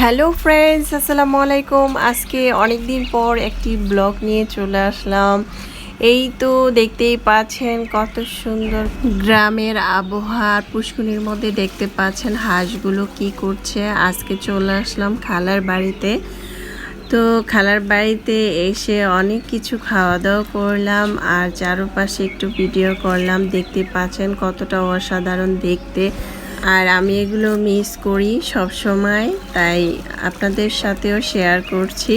Hello friends, আসসালামু আলাইকুম। আজকে অনেক দিন পর একটি ব্লগ নিয়ে চলে আসলাম। এই তো দেখতেই পাচ্ছেন কত সুন্দর গ্রামের আবহাওয়া। পুষ্কুনির মধ্যে দেখতে পাচ্ছেন হাঁসগুলো কি করছে। আজকে চলে আসলাম খালার বাড়িতে। তো খালার বাড়িতে এসে অনেক কিছু খাওয়া দাওয়া করলাম আর চারপাশে একটু ভিডিও করলাম। দেখতে পাচ্ছেন কতটা অসাধারণ দেখতে। আর আমি এগুলো মিস করি সব সময়, তাই আপনাদের সাথেও শেয়ার করছি।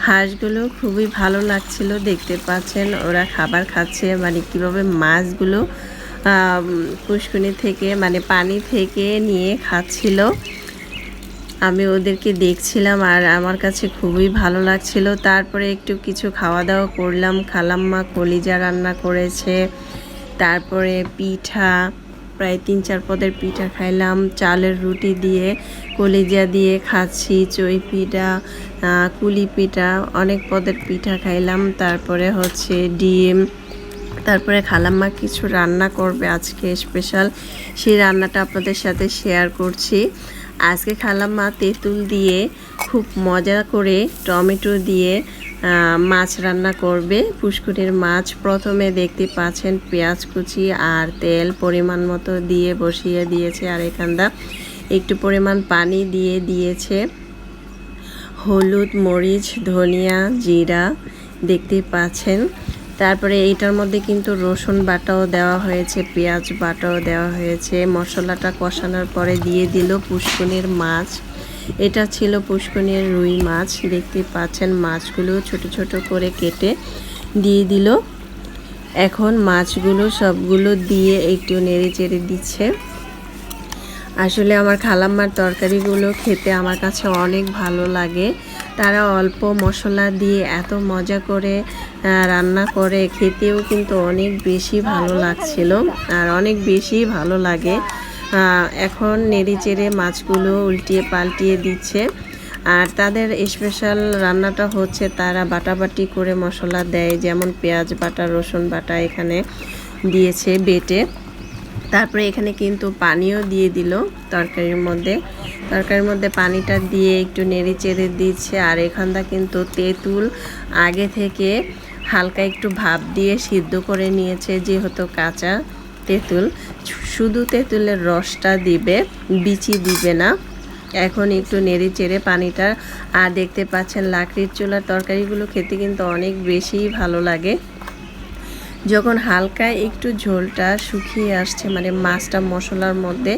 হাঁসগুলো খুবই ভালো লাগছিল, দেখতে পাচ্ছেন ওরা খাবার খাচ্ছে, মানে কিভাবে মাছগুলো পুষ্কুনি থেকে মানে পানি থেকে নিয়ে খাচ্ছিল। আমি ওদেরকে দেখছিলাম আর আমার কাছে খুবই ভালো লাগছিল। তারপরে একটু কিছু খাওয়া দাওয়া করলাম। খালাম্মা কলিজা রান্না করেছে, তারপরে পিঠা, প্রায় 3-4 পদের পিঠা খাইলাম। চালের রুটি দিয়ে কলিজা দিয়ে খাচ্ছি, চই পিঠা, কুলি পিঠা, অনেক পদের পিঠা খাইলাম। তারপরে হচ্ছে ডিম। তারপরে খালাম্মা কিছু রান্না করবে আজকে স্পেশাল, সেই রান্নাটা আপনাদের সাথে শেয়ার করছি। আজকে খালাম্মা তেঁতুল দিয়ে খুব মজা করে টমেটো দিয়ে মাছ রান্না করবে, পুষ্কুনির মাছ। প্রথমে দেখতে পাচ্ছেন পেঁয়াজ কুচি আর তেল পরিমাণ মতো দিয়ে বসিয়ে দিয়েছে, আর এখানটা একটু পরিমাণ পানি দিয়ে দিয়েছে। হলুদ, মরিচ, ধনিয়া, জিরা দেখতে পাচ্ছেন। তারপরে এইটার মধ্যে কিন্তু রসুন বাটাও দেওয়া হয়েছে, পেঁয়াজ বাটাও দেওয়া হয়েছে। মশলাটা কষানোর পরে দিয়ে দিল পুষ্কুনির মাছ। এটা ছিল পুষ্কুনির রুই মাছ। দেখতে পাচ্ছেন মাছগুলো ছোট ছোট করে কেটে দিয়ে দিল। এখন মাছগুলো সবগুলো দিয়ে একটু নেড়ে চেড়ে দিচ্ছে। আসলে আমার খালাম্মার তরকারিগুলো খেতে আমার কাছে অনেক ভালো লাগে। তারা অল্প মশলা দিয়ে এত মজা করে রান্না করে, খেতেও কিন্তু অনেক বেশি ভালো লাগছিল আর অনেক বেশি ভালো লাগে। এখন নেড়ে চেড়ে মাছগুলো উল্টিয়ে পাল্টিয়ে দিচ্ছে। আর তাদের স্পেশাল রান্নাটা হচ্ছে তারা বাটাবাটি করে মশলা দেয়, যেমন পেঁয়াজ বাটা, রসুন বাটা এখানে দিয়েছে বেটে। তারপরে এখানে কিন্তু পানিও দিয়ে দিল তরকারির মধ্যে পানিটা দিয়ে একটু নেড়ে চেড়ে দিচ্ছে। আর এখানটা কিন্তু তেঁতুল আগে থেকে হালকা একটু ভাপ দিয়ে সিদ্ধ করে নিয়েছে, যেহেতু কাঁচা তেঁতুল। শুধু তেঁতুলের রসটা দিবে, বিচি দিবে না। এখন একটু নেড়ে চেড়ে পানিটা, আর দেখতে পাচ্ছেন লাকড়ির চুলার তরকারিগুলো খেতে কিন্তু অনেক বেশি ভালো লাগে। যখন হালকা একটু ঝোলটা শুকিয়ে আসছে, মানে মাছটা মশলার মধ্যে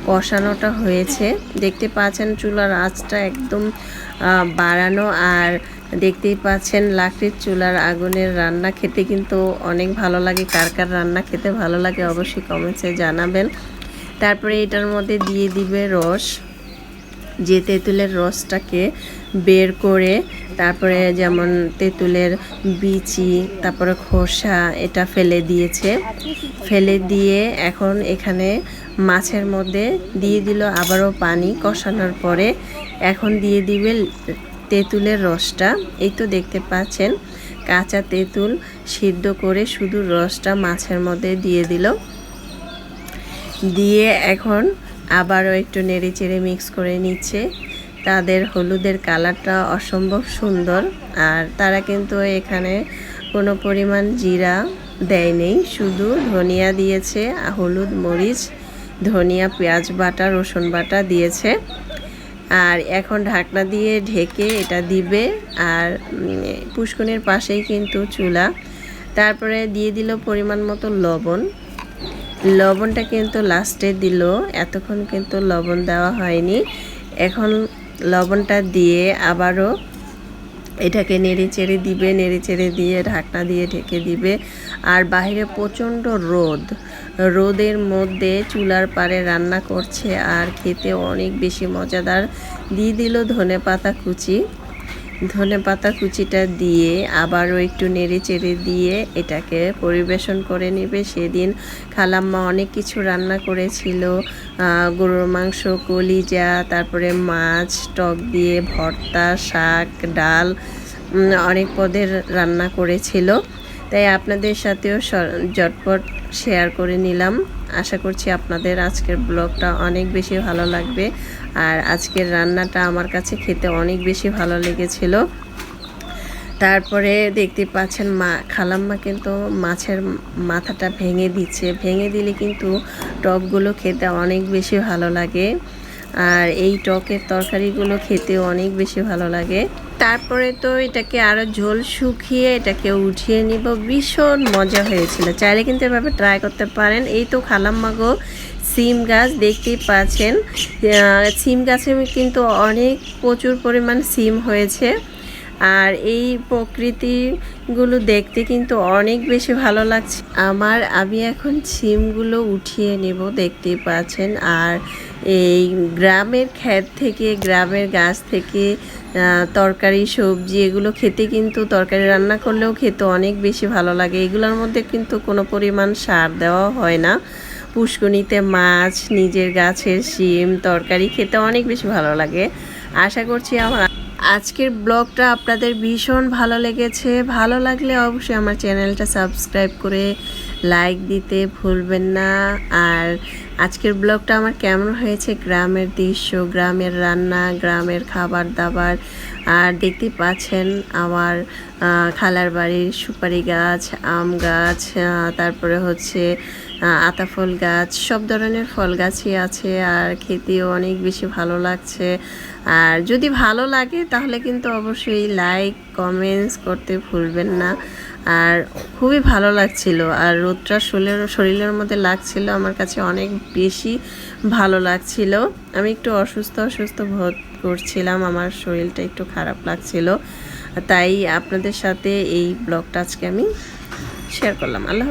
কষানোটা হয়েছে, দেখতে পাচ্ছেন চুলার আঁচটা একদম বাড়ানো। আর দেখতেই পাচ্ছেন লাকড়ির চুলার আগুনের রান্না খেতে কিন্তু অনেক ভালো লাগে। কার কার রান্না খেতে ভালো লাগে অবশ্যই কমেন্টসে জানাবেন। তারপরে এটার মধ্যে দিয়ে দিবে রস, যে তেঁতুলের রসটাকে বের করে, তারপরে যেমন তেঁতুলের বিচি, তারপরে খোসা, এটা ফেলে দিয়েছে। ফেলে দিয়ে এখন এখানে মাছের মধ্যে দিয়ে দিল আবারও পানি কষানোর পরে। এখন দিয়ে দিবে তেঁতুলের রসটা। এই তো দেখতে পাচ্ছেন কাঁচা তেঁতুল সিদ্ধ করে শুধু রসটা মাছের মধ্যে দিয়ে দিল। দিয়ে এখন আবারও একটু নেড়ে চেড়ে মিক্স করে নিচ্ছে। তাদের হলুদের কালারটা অসম্ভব সুন্দর। আর তারা কিন্তু এখানে কোনো পরিমাণ জিরা দেয়নি, শুধু ধনিয়া দিয়েছে, হলুদ, মরিচ, ধনিয়া, পেঁয়াজ বাটা, রসুন বাটা দিয়েছে। আর এখন ঢাকনা দিয়ে ঢেকে এটা দিবে। আর পুষ্কুনির পাশেই কিন্তু চুলা। তারপরে দিয়ে দিল পরিমাণ মতো লবণ। লবণটা কিন্তু লাস্টে দিল, এতক্ষণ কিন্তু লবণ দেওয়া হয়নি। এখন লবণটা দিয়ে আবারও এটাকে নেড়ে চেড়ে দিবে, নেড়ে চেড়ে দিয়ে ঢাকনা দিয়ে ঢেকে দিবে। আর বাইরে প্রচণ্ড রোদের মধ্যে চুলার পাড়ে রান্না করছে আর খেতে অনেক বেশি মজাদার। দিয়ে দিল ধনেপাতা কুচিটা দিয়ে আবারও একটু নেড়ে চেড়ে দিয়ে এটাকে পরিবেশন করে নেবে। সেদিন খালাম্মা অনেক কিছু রান্না করেছিল, গরুর মাংস, কলিজা, তারপরে মাছ, টক দিয়ে ভর্তা, শাক, ডাল, অনেক পদের রান্না করেছিল। তাই আপনাদের সাথেও ঝটপট শেয়ার করে নিলাম। আশা করছি আপনাদের আজকের ব্লগটা অনেক বেশি ভালো লাগবে। আর আজকের রান্নাটা আমার কাছে খেতে অনেক বেশি ভালো লেগেছিল। তারপরে দেখতে পাচ্ছেন খালাম্মা কিন্তু মাছের মাথাটা ভেঙে দিচ্ছে। ভেঙে দিলে কিন্তু টকগুলো খেতে অনেক বেশি ভালো লাগে। আর এই টকের তরকারিগুলো খেতেও অনেক বেশি ভালো লাগে। তারপরে তো এটাকে আরও ঝোল শুকিয়ে এটাকে উঠিয়ে নিব। ভীষণ মজা হয়েছিল। চাইলে কিন্তু এভাবে ট্রাই করতে পারেন। এই তো খালাম্মা গো সিম গাছ দেখতেই পাচ্ছেন। সিম গাছে কিন্তু অনেক প্রচুর পরিমাণ সিম হয়েছে। আর এই প্রকৃতিগুলো দেখতে কিন্তু অনেক বেশি ভালো লাগছে আমার। আমি এখন সিমগুলো উঠিয়ে নেব, দেখতেই পাচ্ছেন। আর এই গ্রামের ক্ষেত থেকে, গ্রামের গাছ থেকে তরকারি সবজি এগুলো খেতে কিন্তু, তরকারি রান্না করলেও খেতে অনেক বেশি ভালো লাগে। এগুলোর মধ্যে কিন্তু কোনো পরিমাণ সার দেওয়া হয় না। পুষ্কনিতে মাছ, নিজের গাছের সিম তরকারি খেতে অনেক বেশি ভালো লাগে। আশা করছি আমার আজকের ব্লগটা আপনাদের ভীষণ ভালো লেগেছে। ভালো লাগলে অবশ্যই আমার চ্যানেলটা সাবস্ক্রাইব করে লাইক দিতে ভুলবেন না। আর আজকের ব্লগটা আমার কেমন হয়েছে, গ্রামের দৃশ্য, গ্রামের রান্না, গ্রামের খাবার দাবার। আর দেখতে পাচ্ছেন আমার খালার বাড়ির সুপারি গাছ, আম গাছ, তারপরে হচ্ছে আতাফল গাছ, সব ধরনের ফল গাছই আছে। আর খেতেও অনেক বেশি ভালো লাগছে। আর যদি ভালো লাগে তাহলে কিন্তু অবশ্যই লাইক কমেন্টস করতে ভুলবেন না। আর খুবই ভালো লাগছিল। আর রোদটা শরীরের মধ্যে লাগছিল, আমার কাছে অনেক বেশি ভালো লাগছিল। আমি একটু অসুস্থ বোধ করছিলাম, আমার শরীরটা একটু খারাপ লাগছিল। তাই আপনাদের সাথে এই ব্লগটা আজকে আমি শেয়ার করলাম। আল্লাহ।